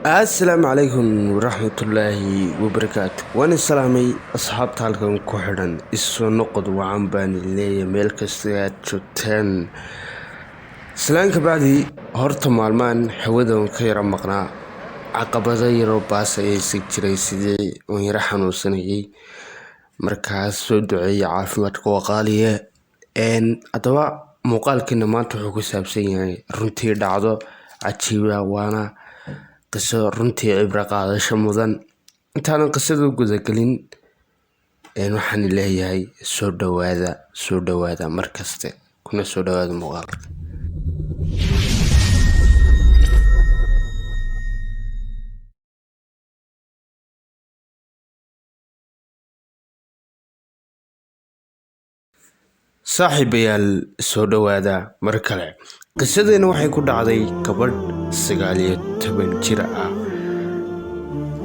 السلام عليكم ورحمة الله وبركاته. وانا سلامي أصحاب تالكم كوحدان إسو نقد وعن بان اللي ميلك استياد شوتين سلانك بعدي هورتا مالمان حوادون كيرا مقنا عقبادة يرو باسا يسيك جري سيدي ويرحنو سنجي مركز سو دعي عافمتك وقالية ان أدوا مقال كنا ما تحوكو سابسين يعني رنتي دعضو عجيبا وانا قصة runtii cibra qaadasho mudan intaanan qisada guda galin waxaan leeyahay soo dhawaada markaste kuna soo dhawaada muuqaalka saaxiibayaal soo dhawaada mar kale qisadeena waxay ku dhacday gabadh 19 jir ah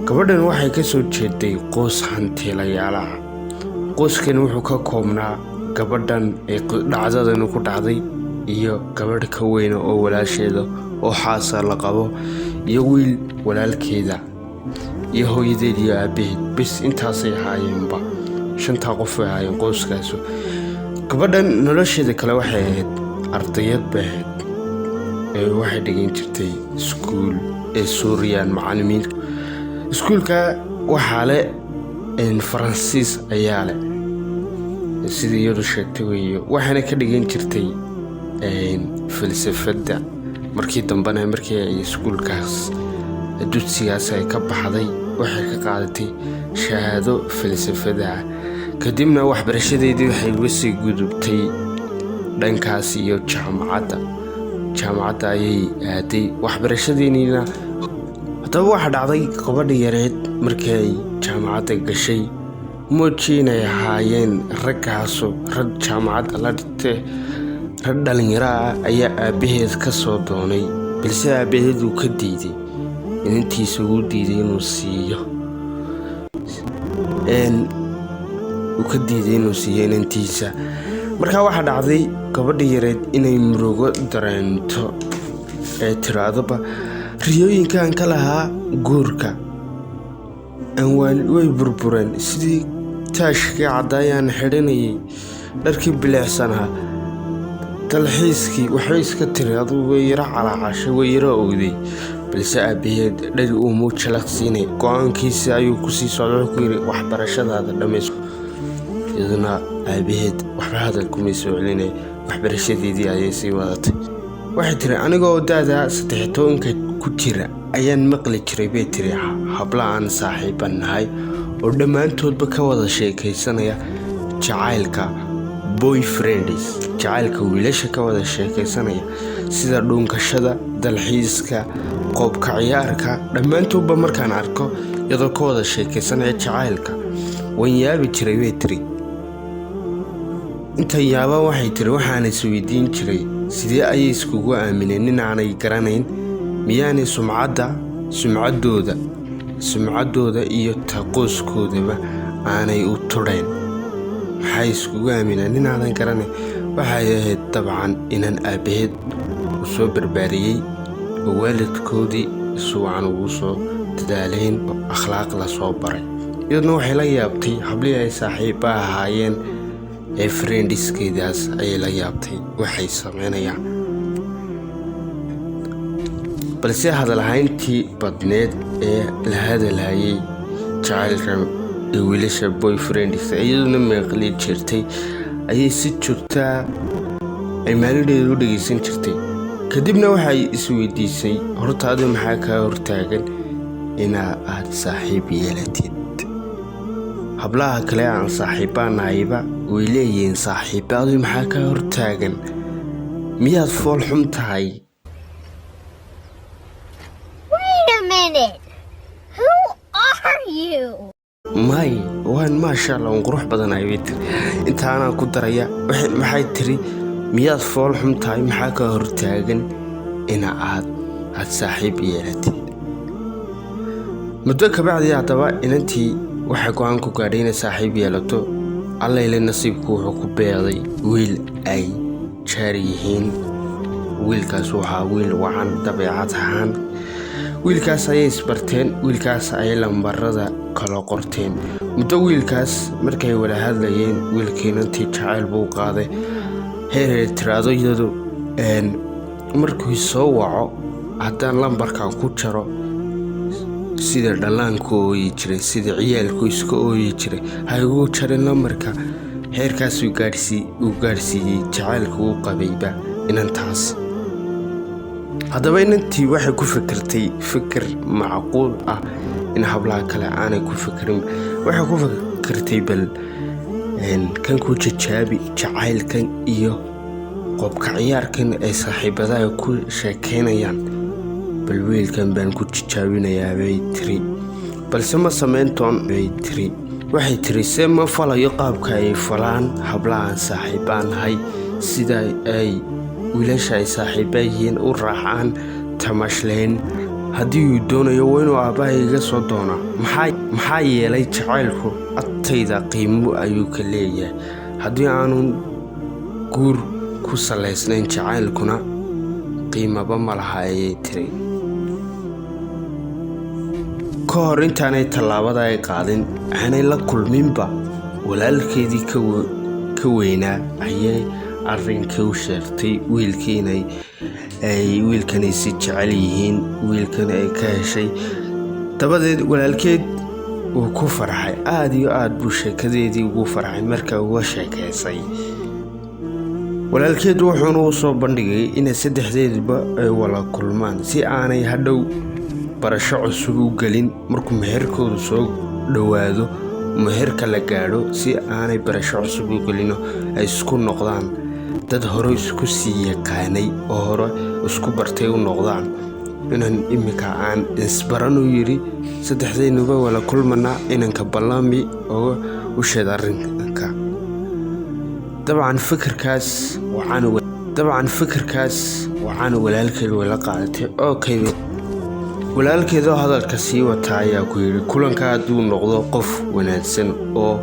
gabadhan waxay ka soo jeeday qoys hantiilayaal ah qoyskan wuxuu ka koobnaa gabadhan ee dhacdadan ku dhacday iyo gabadh ka weyn oo walaasheeda oo xaasa la qabo iyo wiil walaalkeeda iyo hooyadeed iyo aabaheed bis intaasay haayeenba shanta qof ay haayeen qoyskaas gabadhan nolosheeda kale waxay ahayd ardayad baahid waxay dhigan jirtay iskuul ee Suuriyan macallimiin iskuulka waxa leh Faransiis ayaa leh sidii iyadu sheegtay weeyo waxaana ka dhigan jirtay falsafada markii dambana markii ay iskuulkaas dugsigaas ay ka baxday waxay ka qaadatay shahaado falsafada kadibna waxbarashadeedii waxay uga sii gudubtay dhankaas iyo jaamacadda ayay aaday waxbarashadeeniina hadaba waxa dhacday gabadh yareed markii ay jaamacadda gashay moojinay haayeen raggaas rag jaamacadda la dhigtay rag dhalinyaro ah ayaa aabaheed ka soo doonay balse aabaheed uu ka diiday intiisa uu diiday inuu siiyo intiisa markaa waxa dhacday gabadh yareed inay murugo dareento ee tiraadaba riyooyinkan ka lahaa guurka way burbureen sidii taashkii cadaayaan xidhanayay dharkii bilicsanaa talxiiskii waxay iska tiri aduu way yara calaacashay way yara ogday balse aabaheed dhari uu muujalaqsiinay go'aankiisa ayuu ku sii socday ku yiri waxbarashadaada dhamayso idina aabaheed waxba hadal kuma soo celinay waxbarashadeedii ayay sii wadatay waxay tiri anigoo daada 13 ku jira ayaan maqli jiray bay tiri habla aan saaxiibanahay oo dhammaantoodba ka wada sheekaysanaya jacaylka boyfriends jacaylka wiilasha ka wada sheekaysanaya sida dhunkashada dalxiiska qoobka ciyaarka dhammaantoodba markaan arko iyadoo ka wada sheekaysanaya jacaylka waan yaabi jiray bay tiri inta yaaba waxay tiri waxaan is weydiin jiray sidee ayay iskugu aamineen inaanay garanayn miyaanay sumcaddooda iyo taqooskoodaba aanay u tudhayn maxay iskugu aamineen inaanan garanayn waxay ahayd dabcan inaan aabaheed u soo barbaariyey oo waalidkoodii suwacan ugu soo dadaalayn akhlaaq la soo baray iyaduna waxay la yaabtay hablii ay saaxiiba ahaayeen ee friendskeedaas ayay la yaabtay waxay sameynayaan balse hadalhayntii badneed ee la hadalhayay jacaylka ee wiilasha boyfriends iyaduna meeqli jirtay ayay si joogtaa ay maalinteeda u dhageysan jirtay kadibna waxay isweydiisay hortaada maxaa kaa hortaagan inaad saaxiib yeelatid hablaha kale aan saaxiibaanahayba way leeyihiin saaxiibaadu maxaa kaa hortaagan miyaad fool xum tahay may waan maasha Allah qurux badan ay weytay intaana ku daraya maxay tiri miyaad fool xum tahay maxaa kaa hortaagan inaad saaxiib yeelatid muddo ka bacdi hadaba inantii waxay go'aan ku gaadhay inay saaxiib yeelato alla ilaa nasiibku wuxuu ku beeday wiil ay jaar yihiin wiilkaas waxa wiil wacan dabeecad ahaan wiilkaas ayay isbarteen, wiilkaas ayay lambarada kala qorteen. muddo wiilkaas markay wada hadlayeen, wiilkiinantii jacayl buu qaaday heeray tiraado iyadu markuu soo waco haddaan lambarkan ku jaro sida dhallaanku ooyi jiray, sida ciyaalku iska ooyi jiray, ha igu jarin lambarka. heerkaas uu gaarsiiyey jacaylka uu qabayba inantaas. haddaba inantii waxay ku fikirtay fikir macquul ah in hablaha kale aanay ku fikirin. waxay ku fikirtay bal kan ku jajaabi jacaylkan iyo qobka ciyaarkan ay saaxiibadaha ku sheekeynayaan, bal wiilkan baan ku jajaabinayaa bay tiri. balse ma samayntoon bay tiri. waxay tiri se ma falayo qaabka ay falaan hablahan saaxiibaan nahay, sida ay wiilasha ay saaxiiba yihiin u raacaan tamashleen. haddii uu doonayo waa inuu aabbaha iga soo doonaa. maxaa yeelay jacaylku agtayda qiimo ayuu ka leeyahay. haddii aanu guur ku salaysnayn jacaylkuna qiimaba ma laha ayay tiri. ka hor intaanay tallaabada ay qaadin, aanay la kulminba walaalkeedii ka weynaa, ayay arrinkii u sheegtay wiilkii inay wiilkanay si jecel yihiin, wiilkan ay ka heshay. dabadeed walaalkeed wuu ku farxay, aad iyo aad buu sheekadeedii ugu farxay marka uga sheekaysay. walaalkeed wuxuuna u soo bandhigay inay saddexdeeduba ay wada kulmaan si aanay hadhow barasho cusub u gelin. markuu meherkoodu soo dhowaado, meherka la gaadho, si aanay barasho cusub u gelino ay isku noqdaan dad hore isku sii yaqaanay oo hore isku bartay u noqdaan. inan iminka aan isbaran u yidhi saddexdaynuba wala kulmanaa, inanka ballami oo u sheed arrinka. dabcan fikirkaas waxaana walaalkeed wala qaadatay. okay, walaalkeedoo hadalka sii wata ayaa ku yidhi kulanka hadduu noqdo qof wanaagsan oo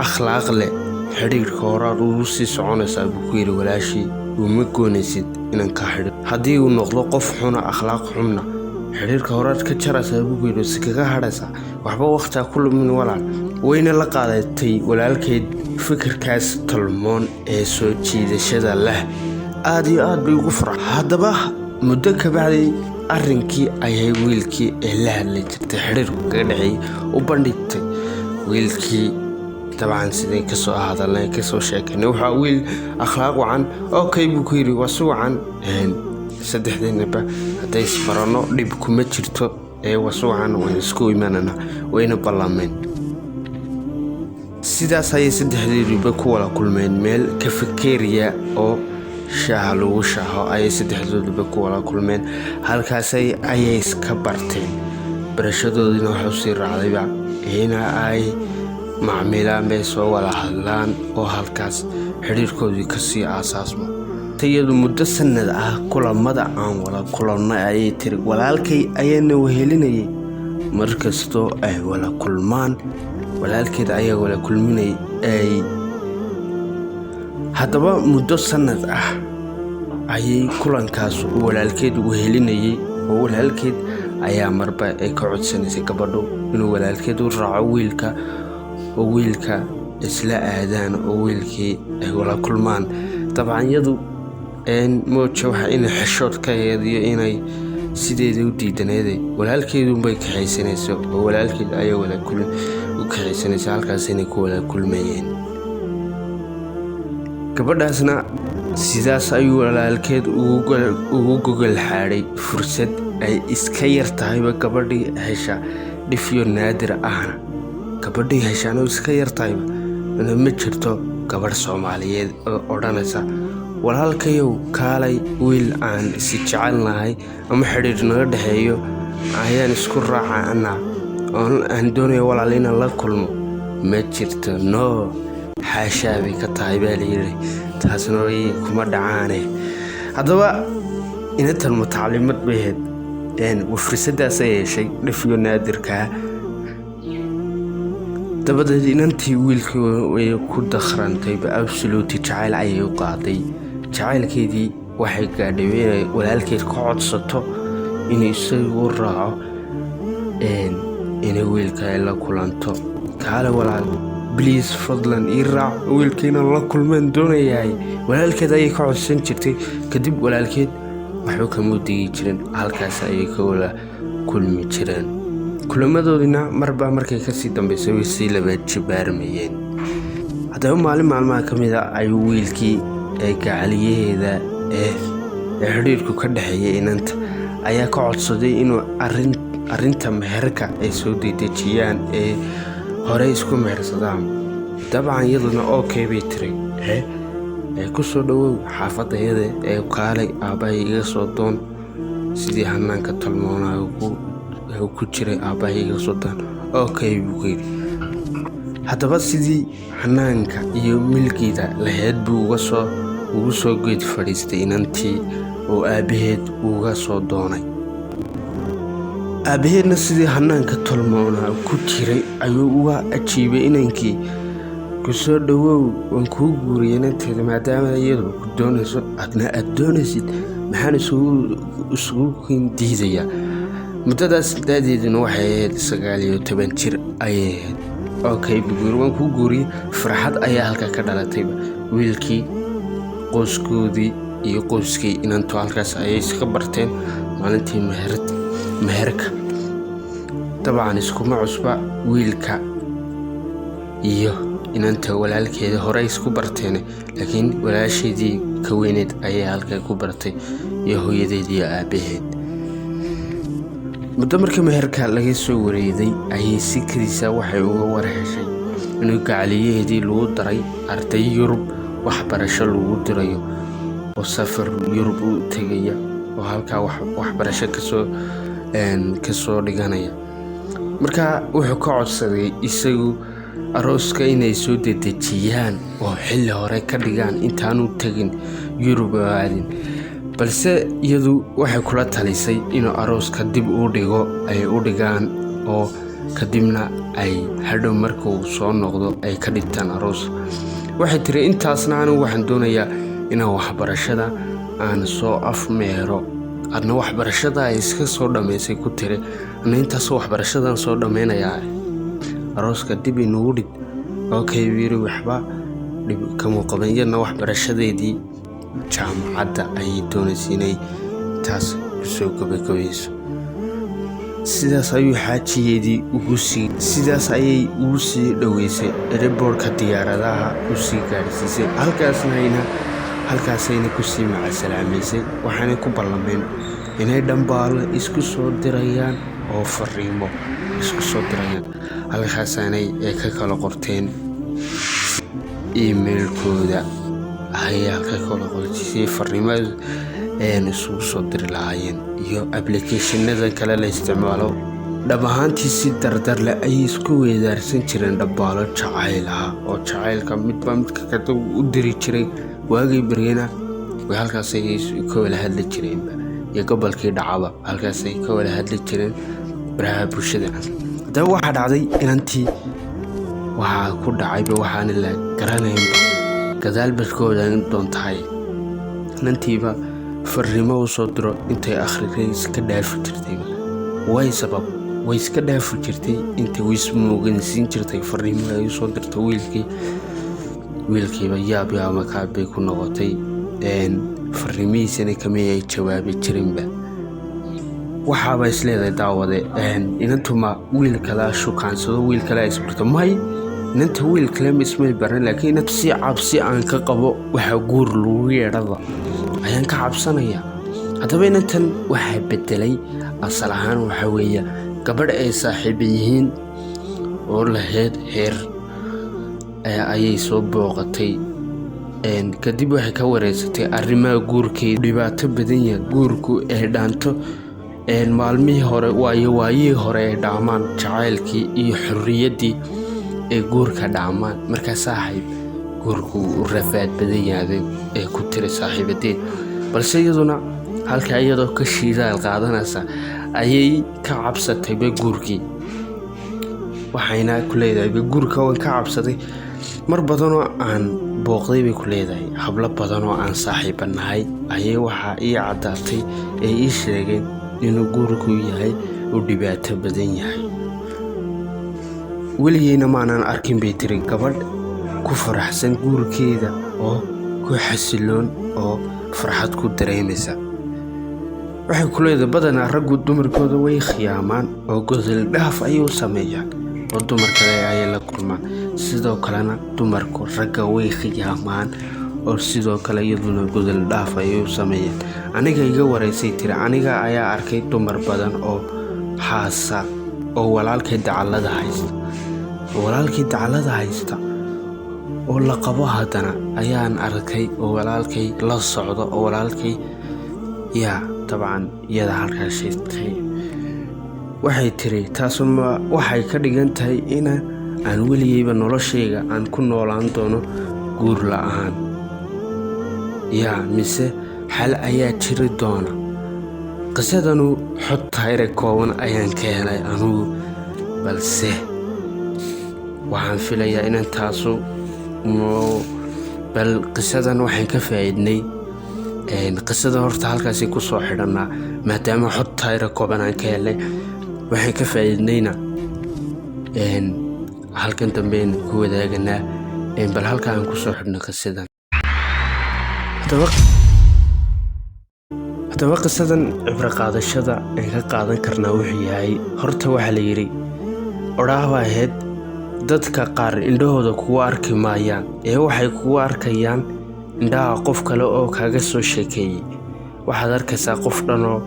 akhlaaq leh, xidhiirka horaad ugu sii soconaysaa buu ku yidhi walaashii. uma goonaysid inanka xidhiir. haddii uu noqdo qof xuna, akhlaaq xunna, xidhiirka horaad ka jaraysaa buu ku yidhi, si kaga hadhaysaa, waxba wakhtiga ku lumin walaal. wayna la qaadatay walaalkeed fikirkaas tolmoon ee soo jiidashada leh. aad iyo aad bay ugu farxay. haddaba muddo kabacdi arrinkii ayay wiilkii ee la hadli jirtay xidhiirku kaga dhexeeyey u bandhigtay. wiilkii dabcan siday kasoo hadalnay kasoo sheekeynay waxaa wiil akhlaaq wacan. okay buu ku yidhi, waa si wacan, saddexdeennaba hadday isbaranno dhib kuma jirto, waa si wacan, wayna isku imanana, wayna ballameen. sidaas ayay saddexdeeduba ku wada kulmeen meel kafeteriya oo shaaha lagu shaaho ayay saddexdooduba ku wada kulmeen. halkaas ayay iska barteen. barashadoodiina waxay usii raacdayba ina ay macmiilaan bay soo wada hadlaan oo halkaas xidhiirkoodii kasii aasaasmo. iyadu muddo sanad ah kulamada aan wada kulannay ayay tiri. walaalkay ayaana wehelinayay markastoo ay wada kulmaan. walaalkeed ayaa wada kulminayay. haddaba muddo sanad ah ayay kulankaas walaalkeed wehelinayay, oo walaalkeed ayaa marba ay ka codsanaysay gabadhu inuu walaalkeed u raaco wiilka, oo wiilka isla aadaan, oo wiilkii ay wada kulmaan. dabcan iyadu mooja waxa inay xeshood ka eediyo inay sideeda u diidaneeday. walaalkeedunbay kaxaysanaysa, oo walaalkeed ayaa u kaxaysanaysa halkaas inay ku wada kulmayeen. gabadhaasna sidaas ayuu walaalkeed ugu gogol xaadhay fursad ay iska yar tahayba gabadhii hesha dhifyo naadir ahna. gabadhii heshaano iska yar tahayba ma jirto gabadh Soomaaliyeed oo odhanaysa walaalkayow kaalay wiil aan si jecelnahay ama xiriir naga dhaxeeyo ayaan isku raacana oo aan doonayo walaal inaan la kulmo. ma jirto. no xaashaabi ka tahay baa layidhi, taasna way kuma dhacaane. haddaba inantan mutacallimad bay ahayd, fursadaas ay heshay dhifyo naadirkaa. dabadeed inantii wiilkii way ku dakhrantayba absolute jacayl ayay u qaaday. jacaylkeedii waxay gaadhay inay walaalkeed ka codsato inuu isagu raaco inay wiilka ay la kulanto. kaale walaal bliis fadlan ii raac, wiilkiina la kulmaan doonayahay. walaalkeed ayay ka codsan jirtay. kadib walaalkeed waxba kama digi jirin, halkaas ayay ka wada kulmi jireen. kulamadoodina marba markay kasii dambaysay way sii laba jibaarmayeen. haddaba maalin maalmaha ka mid a ayuu wiilkii gacaliyaheeda ee xidhiirku ka dhexeeyay inanta ayaa ka codsaday inuu arrinta meherka ay soo dedejiyaan ee horey isku mehersadaan. dabcan iyaduna okay bay tiri, ku soo dhawow xaafadayada ee kaalay aabbahay iga soo doon. sidii hanaanka talmoonaa ku jiray aabbahay iga soo doon okay buu yidhi. haddaba sidii hanaanka iyo milkiida lahayd buu ugu soo geed fadhiistay inantii oo aabbaheed uga soo doonay. aabbaheedna sidii hanaanka tolmoonaa ku jiray ayuu uga ajiibay inankii, ku soo dhawow waan kuu guuriyay inanteeda maadaama iyadu ku doonayso adna aad doonaysid, maxaan isugu diidayaa. muddadaas da'deeduna waxay ahayd 19 jir ayay ahayd. okay buguur waan kuu guuriyey. farxad ayaa halkaa ka dhalatayba. wiilkii qoyskoodii iyo qoyskii inantu halkaas ayay iska barteen maalintii meherka. dabcan iskuma cusba, wiilka iyo inanta walaalkeeda hore isku barteen, laakiin walaasheedii ka weyneed ayay halkaa ku bartay iyo hooyadeed iyo aabbaheed. muddo markii meherka laga soo wareeday ayay si kadiisa waxay uga warheshay inuu gacaliyaheedii lagu daray arday Yurub waxbarasho lagu dirayo oo safar Yurub u tegaya oo halkaa waxbarasho kasoo dhiganaya. markaa wuxuu ka codsaday isagu arooska inay soo dedejiyaan oo xilli hore ka dhigaan intaanu tegin Yurub oo aadin, balse iyadu waxay kula talisay inuu arooska dib u dhigaan oo kadibna ay hadhow markuu soo noqdo ay ka dhigtaan aroos. waxay tiri intaasna anigu waxaan doonayaa inaan waxbarashada aan soo afmeero. adna waxbarashada ay iska soo dhammaysay ku tiri, ana intaasoo waxbarashadan soo dhammaynayaa, arooska dib inugu dhig. okay wiiri waxba dhib kama qaban. iyadna waxbarashadeedii jaamacadda ayay doonaysay inay taas kusoo gabagabayso. sidaas ayay ugu sii dhoweysay airportka diyaaradaha u sii gaadhsiisay. halkaasayna kusii macadsalaamaysay. waxaanay ku ballameen inay dhambaalo isku soo dirayaan oo fariimo isku soo dirayaan. halkaasanay ka kala qorteen emailkooda ayay halka kala qortay fariimada isugu soo diri lahaayeen iyo applicationada kale la isticmaalo. dhab ahaantii si dardar leh ayay isku weedaarsan jireen dhambaalo jacayl ah oo jacaylka midba midka kale u diri jiray. waagay baryana way halkaasay ka wada hadli jireenba, iyo gobolkii dhacaba halkaasay ka wada hadli jireen baraha bulshada. haddaba waxaa dhacday inantii waxaa ku dhacayba waxaana la garanaynba gadaal barkooda doontahay. inantiiba fariimo u soo diro intay akhriday iska dhaafi jirtayba. way iska dhaafi jirtay intay wismoogansiin jirtay fariimo ay u soo dirto wiilkiiba yaab makaabay ku noqotay. fariimihiisana kamid ay jawaabi jirinba. waxaaba isleedahay daawade inantuma wiil kale shukaansado, wiil kale isbarto may inanta wiil kale ismay baran, laakiin inanta si cabsi aan ka qabo waxa guur lagu yeedhada ayaan ka cabsanaya. haddaba inantan waxaa bedelay asal ahaan waxaa weeye gabadh ay saaxiiba yihiin oo lahayd heer ayay soo booqatay. kadib waxay ka wareysatay arrimaha guurkeeda, dhibaato badan yahay guurku ee dhaanto maalmihii hore waayihii hore ee dhaamaan jacaylkii iyo xorriyaddii ee guurka dhaamaan. markaa saaxiib guurku u rafaad badan yahay ee ku tiri saaxiibadeed, balse iyaduna halkaa iyadoo ka shiidaal qaadanaysa ayay ka cabsatayba guurkii. waxayna ku leedahay guurka waan ka cabsaday mar badanoo aan booqday bay ku leedahay hablo badan oo aan saaxiibanahay ayay waxaa ii caddaatay ee ii sheegeen inuu guurku yahay uu dhibaato badan yahay. weligeyna maanan arkin bay tiri gabadh ku faraxsan guurkeeda oo ku xasiloon oo farxad ku dareemaysa. waxay ku leedahay badanaa raggu dumarkooda way khiyaamaan oo godol dhaaf ayay u sameeyaan oo dumar kale ayay la kulmaan. sidoo kalena dumarku ragga way khiyaamaan oo sidoo kale iyaduna godol dhaaf ayay u sameeyaan. aniga iga waraysay tiri aniga ayaa arkay dumar badan oo xaasa oo walaalkay dacalada haysta oo la qabo haddana ayaan arkay oo walaalkay la socdo oo walaalkay طبعا iyada halkaas sheegtay. waxay tiri taasuma waxay ka dhigan tahay in aan weligeyba noloshayga aan ku noolaan doono guur la'aan. mise xal ayaa jiri doona. qisadanu xod tayre kooban ayaan ka helay anugu, balse waxaan filayaa inaan taasu bal qisadan waxaan ka faa'iidnay qisada horta halkaas ku soo xidhanaa maadaama xod tayre kooban aan ka helay. waxaan ka faa'iidnayna halkan dambe ku wadaaganaa bal halka aan ku soo xidhno qisadan. haddaba qisadan cibro qaadashada aan ka qaadan karnaa wuxuu yahay horta waxaa la yidhi odhaahba ahayd dadka qaar indhahooda kugu arki maayaan ee waxay kugu arkayaan indhaha qof kale oo kaaga soo sheekeeyey. waxaad arkaysaa qof dhanoo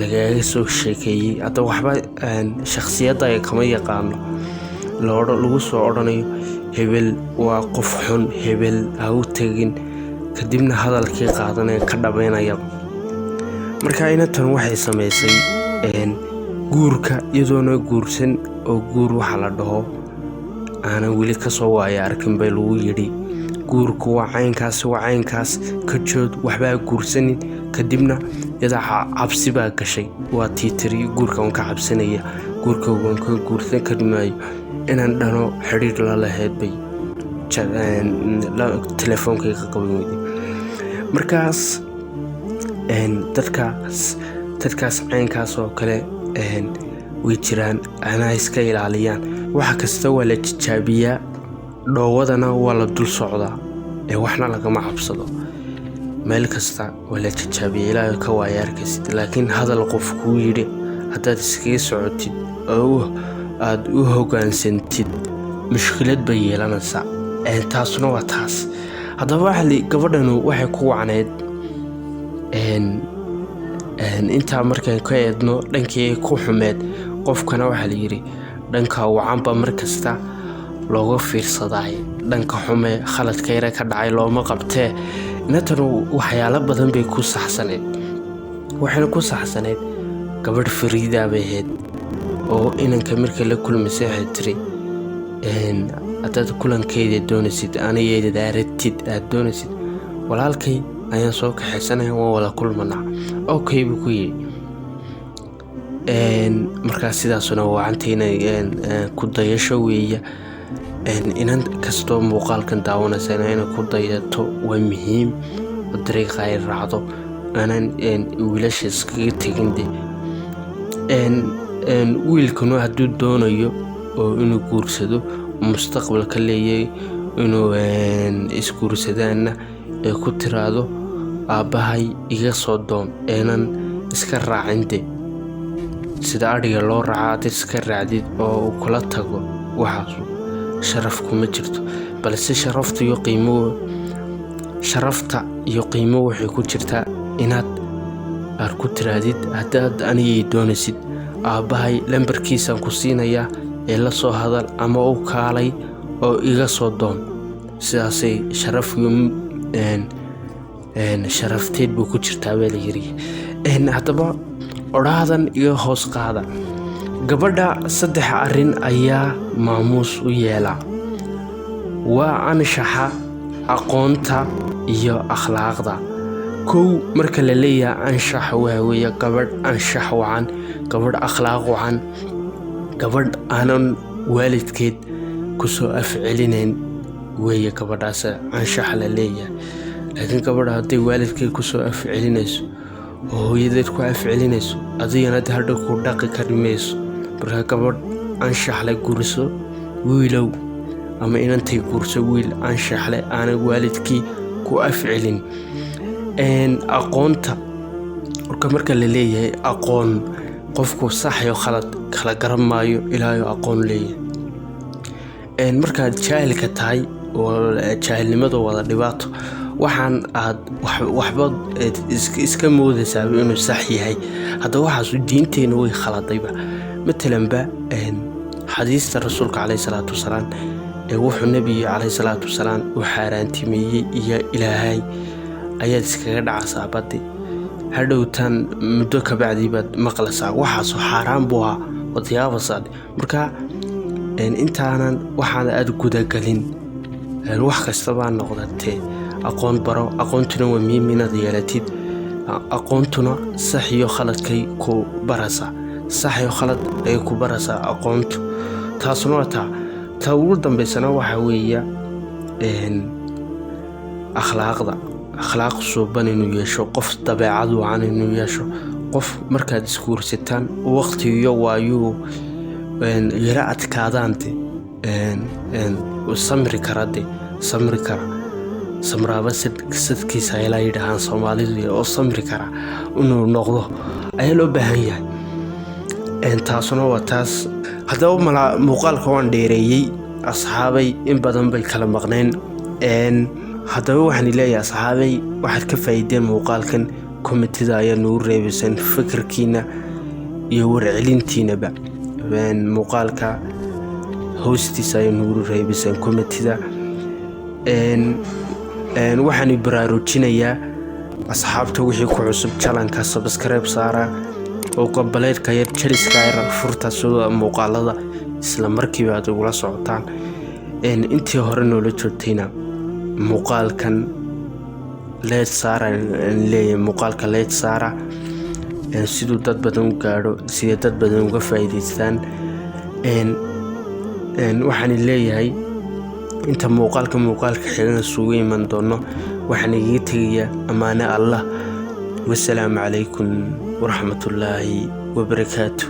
lagaaga soo sheekeeyey hadda waxba shakhsiyadda kama yaqaano lagu soo odhanayo hebel waa qof xun, hebel ha u tegin, kadibna hadalkii qaadanaya ka dhabaynaya. marka inantan waxay samaysay guurka iyadoona guursan oo guur waxa la dhaho aanan weli ka soo waaya arkin bay lagu yidhi guurku waa caynkaas ka jood waxbaa guursanin. kadibna iyada cabsi baa gashay, waa tiitiri guurka waan ka cabsanaya, guurka waan ka guursan kari maayo inaan dhano xidhiir la lahayd bay telefoonkayga qaban weyday. markaas dadkaas caynkaas oo kale way jiraan, anaa iska ilaaliyaan. waxa kasta waa la tijaabiyaa, dhoowadana waa la dul socdaa ee waxna lagama cabsado. meel kasta waa la tijaabiya ilaahay ka waaya arkaysid. laakiin hadal qof kuu yidhi haddaad iskaga socotid oo aad u hogaansantid mushkilad bay yeelanaysaa. taasuna waa taas. haddaba gabadhanu waxay ku wacnayd intaa markaan ka eedno dhankii ku xumeed. qofkana waxaa la yidhi dhanka wacanba mar kasta looga fiirsaday, dhanka xume khaladka yare ka dhacay looma qabtee. inantanu waxyaalo badan bay ku saxsaneyd. waxayna ku saxsaneyd gabadh fariida bay ahayd oo inanka markii la kulmaysay waxay tiri haddaad kulankeeda doonaysid anigeeda aragtid aad doonaysid walaalkay ayaan soo kaxaysanaya waan wada kulmanaa. okay buu ku yidhi. markaas sidaasuna wacantayna ku dayasho weeya. inan kastoo muuqaalkan daawanaysa inay ku dayato waa muhiim oo dariiqa ay raacdo aanan wiilasha iskaga tegin. wiilkanu hadduu doonayo oo inuu guursado mustaqbalka leeyahay inuu isguursadaanna ee ku tiraado aabbahay iga soo doon eenan iska raacinde sida adhiga loo raaca aad iska raacdid oo kula tago waxaasu sharaf kuma jirto. balse sharafta iyo qiimo waxay ku jirtaa inaad ku tiraadid haddaad anigay doonaysid aabbahay lambarkiisaan ku siinayaa ee la soo hadal ama u kaalay oo iga soo doon. sidaasay sharafteed buu ku jirtaa baa la yidhi. haddaba odhaadan iga hoos qaada. gabadha 3 arrin ayaa maamuus u yeelaa. waa anshaxa, aqoonta iyo akhlaaqda. marka la leeyahay anshax waa weeye gabadh anshax wacan, gabadh akhlaaq wacan, gabadh aanan waalidkeed ku soo afcelinayn weeye gabadhaas anshax la leeyahay. laakiin gabadha hadday waalidkay kusoo afcelinayso oo hooyadeed ku afcelinayso adigana hadhow ku dhaqi kari mayso. marka gabadh anshax le guriso wiilow ama inantay guriso wiil anshax le aanay waalidkii ku afcelin. aqoonta marka la leeyahay aqoon qofku sax iyo khalad kala garan maayo ilaayo aqoon leeyahay. markaad jaahilka tahay oo jaahilnimadu wada dhibaato waxaan aad waxba iska moodaysaa inuu sax yahay. hadda waxaas diinteena way khaladayba. matalanba xadiista rasuulka calayhi salaatu wasalaam wuxuu nabiga calayhi salaatu wasalaam u xaaraantimeeyey iyo ilaahay ayaad iskaga dhacaysaa baddi. hadhowtaan muddo ka bacdii baad maqlaysaa waxaasoo xaaraan buu ahaa wadiyaabasaad. marka intaanan waxaan aad gudagelin wax kastabaa noqdatee aqoon baro. aqoontuna waa muhiim inaad yeelatid. aqoontuna sax iyo khaladkay ku baraysaa. sax iyo khalad ay ku baraysaa aqoontu. taasuna waa ta ugu dambaysana waxaa weeya akhlaaq suuban inuu yeesho, qof dabeecad wacan inuu yeesho. qof markaad isguursataan waqti iyo waayuu yara adkaadaante samri kara samraaba sadkiisa ayla yidhaahaan soomaalidu oo samri kara inuu noqdo ayaa loo baahan yahay. taasuna waa taas. haddaba muuqaalka waan dheereeyey asxaabay, in badan bay kala maqneen. haddaba waxaan leeyahay asxaabay, waxaad ka faa'iideen muuqaalkan. komitida ayaa nagu reebaysan fikirkiina iyo warcelintiinaba. muuqaalka hoostiisa ayaa nagu reebaysan komitida. waxaan baraarujinayaa asxaabta wixii ku cusub channelka subscribe saara oo gobaleedka yar jariska yar furta soo muuqaalada isla markiiba aad ugula socotaan. intii hore noola joogtayna muuqaalkan leed saara leeyahay muuqaalka leed saara siduu dad badan u gaadho, sida dad badan uga faa'iidaystaan. waxaan leeyahay inta muuqaalka xigana isugu iman doono waxaan igaga tegayaa ammaane allah. wassalaamu calaykum waraxmatullaahi wabarakaatu.